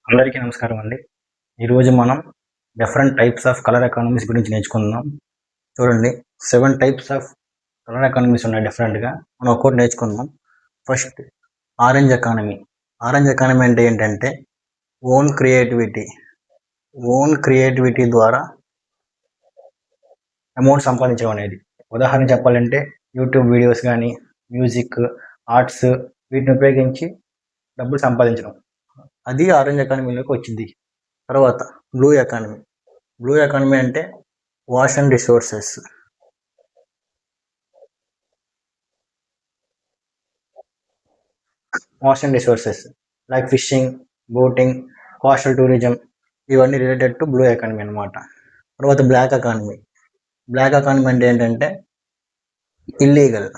అందరికీ నమస్కారం అండి. ఈరోజు మనం different types of colour economies గురించి నేర్చుకుందాం. చూడండి, 7 టైప్స్ ఆఫ్ కలర్ ఎకానమీస్ ఉన్నాయి డిఫరెంట్‌గా. మనం ఒక్కోటి నేర్చుకుందాం. First orange economy. Orange economy అంటే ఏంటంటే ఓన్ క్రియేటివిటీ ద్వారా అమౌంట్ సంపాదించడం అనేది. ఉదాహరణ చెప్పాలంటే యూట్యూబ్ వీడియోస్ కానీ, మ్యూజిక్, ఆర్ట్స్ వీటిని ఉపయోగించి డబ్బులు సంపాదించడం. అది ఆరెంజ్ ఎకానమీలోకి వచ్చింది. తర్వాత బ్లూ ఎకానమీ అంటే wash and resources. Like fishing, boating, coastal tourism ఇవన్నీ రిలేటెడ్ టు బ్లూ ఎకానమీ అనమాట. తర్వాత బ్లాక్ ఎకానమీ అంటే ఏంటంటే ఇల్లీగల్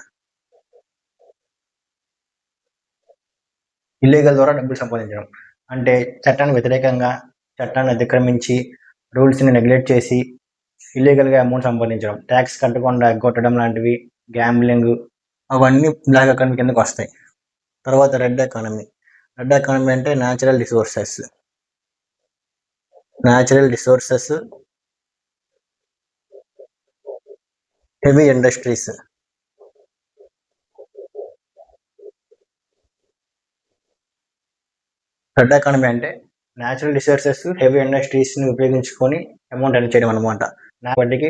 ద్వారా డబ్బులు సంపాదించడం. అంటే చట్టానికి వ్యతిరేకంగా, చట్టాన్ని అతిక్రమించి, రూల్స్ని నెగ్లెక్ట్ చేసి ఇల్లీగల్గా అమౌంట్ సంపాదించడం, ట్యాక్స్ కట్టకుండా ఎగ్గొట్టడం లాంటివి, గ్యాంబ్లింగ్ అవన్నీ బ్లాక్ ఎకానమీ కిందకు వస్తాయి. తర్వాత రెడ్ ఎకానమీ అంటే natural resources, heavy industries. Red economy అంటే న్యాచురల్ రిసోర్సెస్, హెవీ ఇండస్ట్రీస్ని ఉపయోగించుకొని అమౌంట్ ఎర్న్ చేయడం అనమాట. వాటికి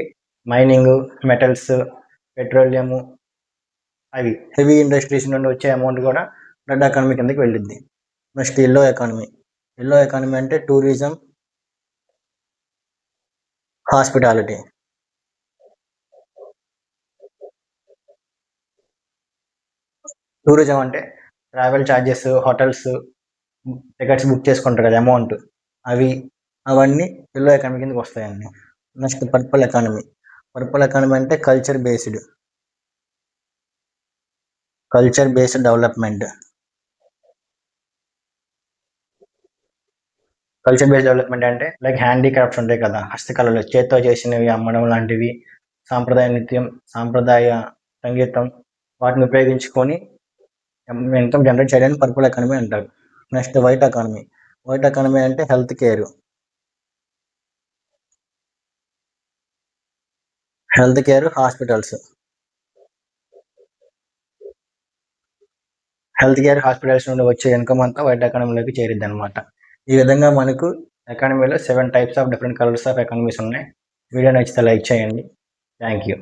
మైనింగ్, మెటల్స్, పెట్రోలియము అవి హెవీ ఇండస్ట్రీస్ నుండి వచ్చే అమౌంట్ కూడా రెడ్ ఎకానమీ కిందకి వెళ్ళింది. నెక్స్ట్ ఎల్లో ఎకానమీ అంటే టూరిజం, హాస్పిటాలిటీ. టూరిజం అంటే travel charges, hotels, tickets book చేసుకుంటారు కదా అమౌంట్, అవన్నీ ఎల్లో ఎకానమీ కిందకి వస్తాయండి. నెక్స్ట్ పర్పుల్ ఎకానమీ అంటే కల్చర్ బేస్డ్ డెవలప్మెంట్. అంటే లైక్ హ్యాండీక్రాఫ్ట్స్ ఉంటాయి కదా, హస్తకళలు, చేత్తో చేసినవి అమ్మడం లాంటివి, సాంప్రదాయ నృత్యం, సాంప్రదాయ సంగీతం వాటిని ఉపయోగించుకొని ఇన్కమ్ జనరేట్ చేయడానికి పర్పుల్ ఎకానమీ అంటారు. నెక్స్ట్ వైట్ ఎకానమీ అంటే హెల్త్ కేర్, హాస్పిటల్స్. నుండి వచ్చే ఇన్కమ్ అంతా వైట్ ఎకానమీలోకి చేరిద్ది అనమాట. ఈ విధంగా మనకు ఎకానమీలో 7 types of different colours of economies ఉన్నాయి. వీడియో నచ్చితే లైక్ చేయండి. Thank you.